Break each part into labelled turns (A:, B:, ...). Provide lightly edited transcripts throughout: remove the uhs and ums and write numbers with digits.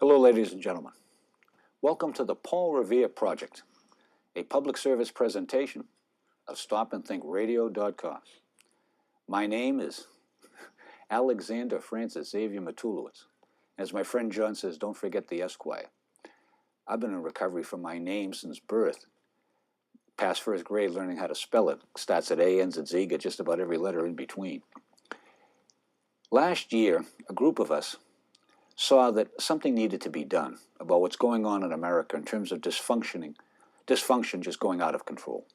A: Hello, ladies and gentlemen. Welcome to the Paul Revere Project, a public service presentation of StopAndThinkRadio.com. My name is Alexander Francis Xavier Matulowicz. As my friend John says, don't forget the Esquire. I've been in recovery from my name since birth. Past first grade, learning how to spell it. Starts at A, ends at Z, get just about every letter in between. Last year, a group of us saw that something needed to be done about what's going on in America in terms of dysfunction just going out of control.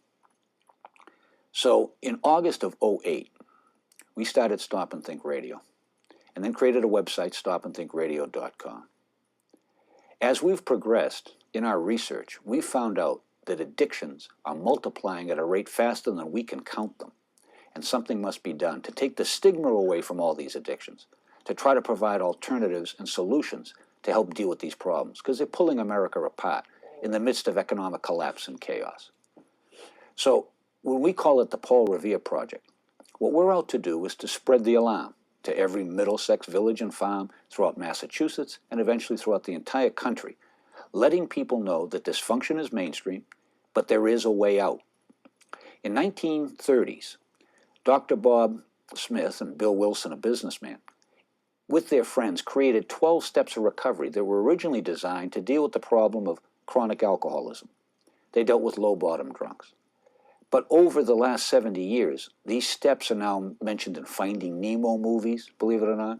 A: So in August of '08, we started Stop and Think Radio, and then created a website, StopAndThinkRadio.com. As we've progressed in our research, we've found out that addictions are multiplying at a rate faster than we can count them, and something must be done to take the stigma away from all these addictions, to try to provide alternatives and solutions to help deal with these problems, because they're pulling America apart in the midst of economic collapse and chaos. So when we call it the Paul Revere Project, what we're out to do is to spread the alarm to every middlesex village and farm throughout Massachusetts and eventually throughout the entire country, letting people know that dysfunction is mainstream, but there is a way out. In 1930s, Dr. Bob Smith and Bill Wilson, a businessman, with their friends, created 12 steps of recovery that were originally designed to deal with the problem of chronic alcoholism. They dealt with low-bottom drunks. But over the last 70 years, these steps are now mentioned in Finding Nemo movies, believe it or not.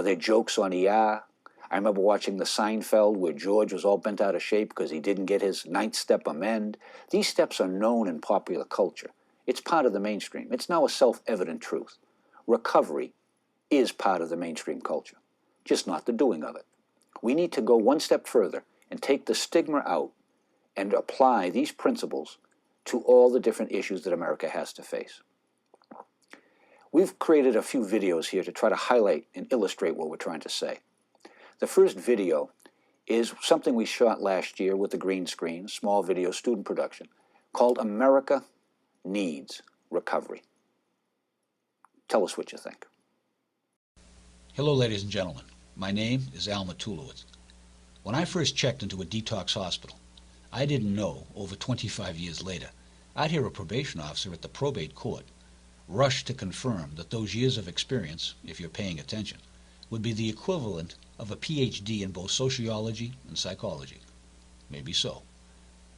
A: They're jokes on ER. I remember watching the Seinfeld where George was all bent out of shape because he didn't get his ninth step amend. These steps are known in popular culture. It's part of the mainstream. It's now a self-evident truth. Recovery is part of the mainstream culture, just not the doing of it. We need to go one step further and take the stigma out and apply these principles to all the different issues that America has to face. We've created a few videos here to try to highlight and illustrate what we're trying to say. The first video is something we shot last year with the green screen, a small video student production, called America Needs Recovery. Tell us what you think.
B: Hello, ladies and gentlemen. My name is Al Matulowicz. When I first checked into a detox hospital, I didn't know, over 25 years later, I'd hear a probation officer at the probate court rush to confirm that those years of experience, if you're paying attention, would be the equivalent of a PhD in both sociology and psychology. Maybe so.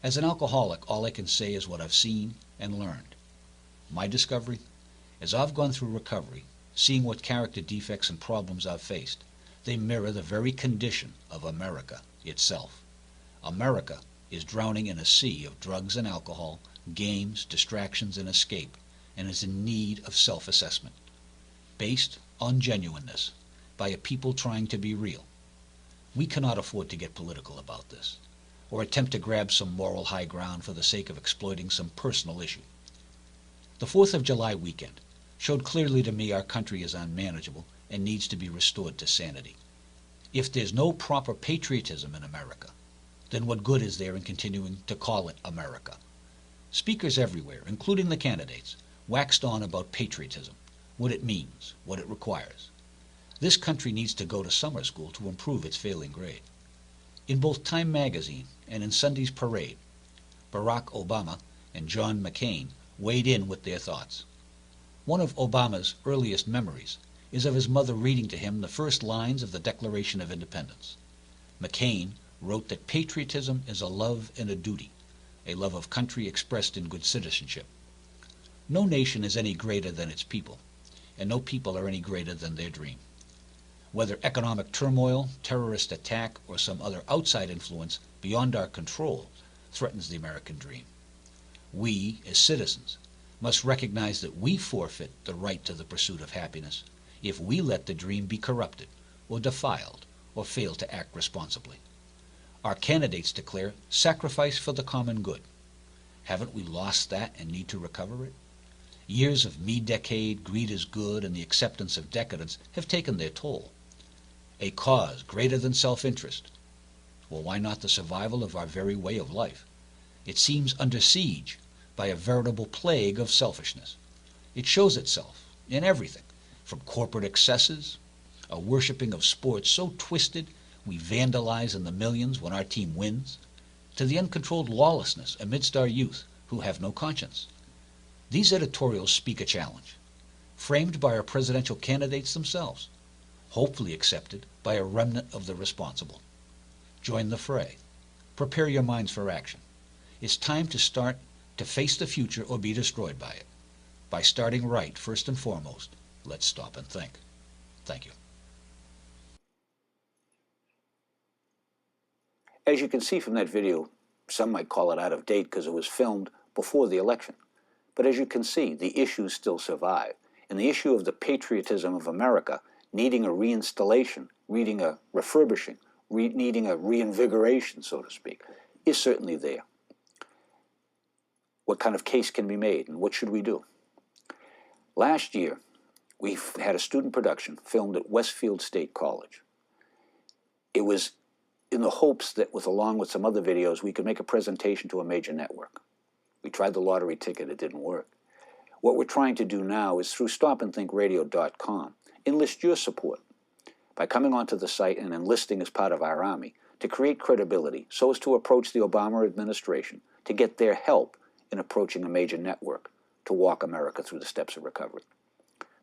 B: As an alcoholic, all I can say is what I've seen and learned. My discovery, as I've gone through recovery, seeing what character defects and problems I've faced, they mirror the very condition of America itself. America is drowning in a sea of drugs and alcohol, games, distractions, and escape, and is in need of self-assessment, based on genuineness, by a people trying to be real. We cannot afford to get political about this, or attempt to grab some moral high ground for the sake of exploiting some personal issue. The 4th of July weekend showed clearly to me our country is unmanageable and needs to be restored to sanity. If there's no proper patriotism in America, then what good is there in continuing to call it America? Speakers everywhere, including the candidates, waxed on about patriotism, what it means, what it requires. This country needs to go to summer school to improve its failing grade. In both Time magazine and in Sunday's parade, Barack Obama and John McCain weighed in with their thoughts. One of Obama's earliest memories is of his mother reading to him the first lines of the Declaration of Independence. McCain wrote that patriotism is a love and a duty, a love of country expressed in good citizenship. No nation is any greater than its people, and no people are any greater than their dream. Whether economic turmoil, terrorist attack, or some other outside influence beyond our control threatens the American dream, we, as citizens, must recognize that we forfeit the right to the pursuit of happiness if we let the dream be corrupted or defiled or fail to act responsibly. Our candidates declare sacrifice for the common good. Haven't we lost that and need to recover it? Years of me-decade, greed is good, and the acceptance of decadence have taken their toll. A cause greater than self-interest. Well, why not the survival of our very way of life? It seems under siege by a veritable plague of selfishness. It shows itself in everything, from corporate excesses, a worshipping of sports so twisted we vandalize in the millions when our team wins, to the uncontrolled lawlessness amidst our youth who have no conscience. These editorials speak a challenge, framed by our presidential candidates themselves, hopefully accepted by a remnant of the responsible. Join the fray. Prepare your minds for action. It's time to start to face the future or be destroyed by it. By starting right, first and foremost, let's stop and think. Thank you.
A: As you can see from that video, some might call it out of date because it was filmed before the election. But as you can see, the issues still survive. And the issue of the patriotism of America needing a reinstallation, needing a refurbishing, needing a reinvigoration, so to speak, is certainly there. What kind of case can be made, and what should we do? Last year, we had a student production filmed at Westfield State College. It was in the hopes that, along with some other videos, we could make a presentation to a major network. We tried the lottery ticket, it didn't work. What we're trying to do now is through stopandthinkradio.com, enlist your support by coming onto the site and enlisting as part of our army to create credibility so as to approach the Obama administration to get their help in approaching a major network to walk America through the steps of recovery.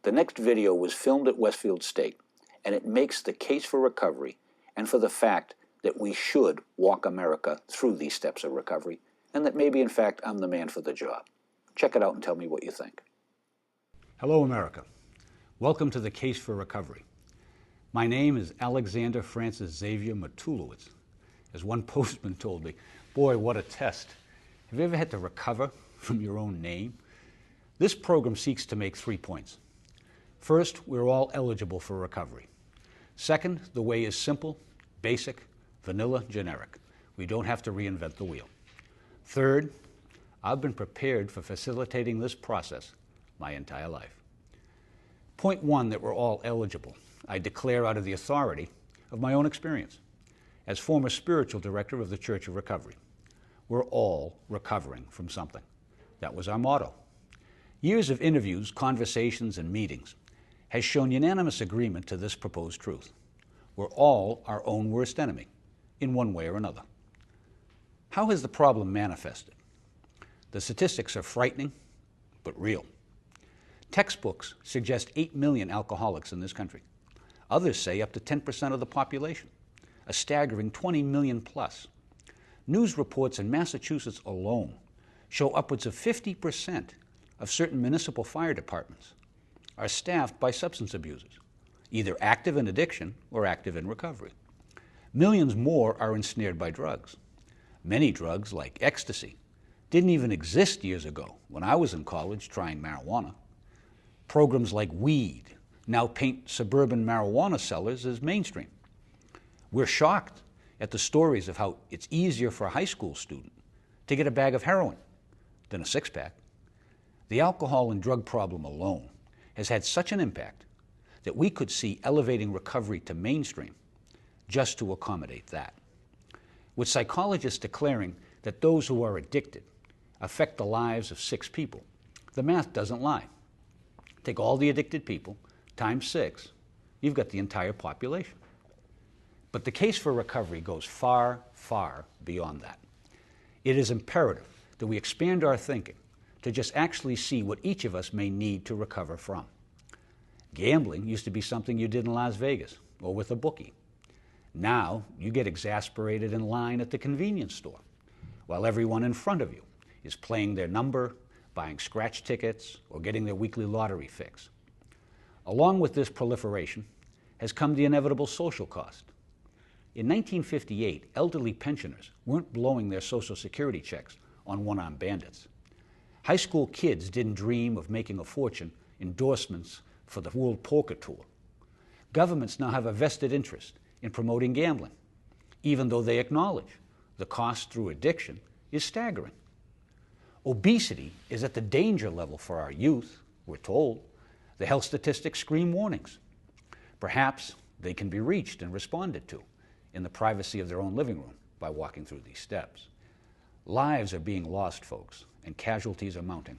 A: The next video was filmed at Westfield State, and it makes the case for recovery and for the fact that we should walk America through these steps of recovery, and that maybe, in fact, I'm the man for the job. Check it out and tell me what you think.
C: Hello, America. Welcome to the Case for Recovery. My name is Alexander Francis Xavier Matulowicz. As one postman told me, boy, what a test. Have you ever had to recover from your own name? This program seeks to make 3 points. First, we're all eligible for recovery. Second, the way is simple, basic, vanilla, generic. We don't have to reinvent the wheel. Third, I've been prepared for facilitating this process my entire life. Point 1, that we're all eligible. I declare out of the authority of my own experience as former spiritual director of the Church of Recovery. We're all recovering from something. That was our motto. Years of interviews, conversations, and meetings has shown unanimous agreement to this proposed truth. We're all our own worst enemy, in one way or another. How has the problem manifested? The statistics are frightening, but real. Textbooks suggest 8 million alcoholics in this country. Others say up to 10% of the population, a staggering 20 million plus. News reports in Massachusetts alone show upwards of 50% of certain municipal fire departments are staffed by substance abusers, either active in addiction or active in recovery. Millions more are ensnared by drugs. Many drugs, like ecstasy, didn't even exist years ago when I was in college trying marijuana. Programs like weed now paint suburban marijuana sellers as mainstream. We're shocked at the stories of how it's easier for a high school student to get a bag of heroin than a six-pack. The alcohol and drug problem alone has had such an impact that we could see elevating recovery to mainstream just to accommodate that. With psychologists declaring that those who are addicted affect the lives of 6 people, the math doesn't lie. Take all the addicted people times 6, you've got the entire population. But the case for recovery goes far, far beyond that. It is imperative that we expand our thinking to just actually see what each of us may need to recover from. Gambling used to be something you did in Las Vegas or with a bookie. Now you get exasperated in line at the convenience store while everyone in front of you is playing their number, buying scratch tickets, or getting their weekly lottery fix. Along with this proliferation has come the inevitable social cost. In 1958, elderly pensioners weren't blowing their Social Security checks on one-armed bandits. High school kids didn't dream of making a fortune endorsements for the World Poker Tour. Governments now have a vested interest in promoting gambling, even though they acknowledge the cost through addiction is staggering. Obesity is at the danger level for our youth, we're told. The health statistics scream warnings. Perhaps they can be reached and responded to in the privacy of their own living room by walking through these steps. Lives are being lost, folks, and casualties are mounting.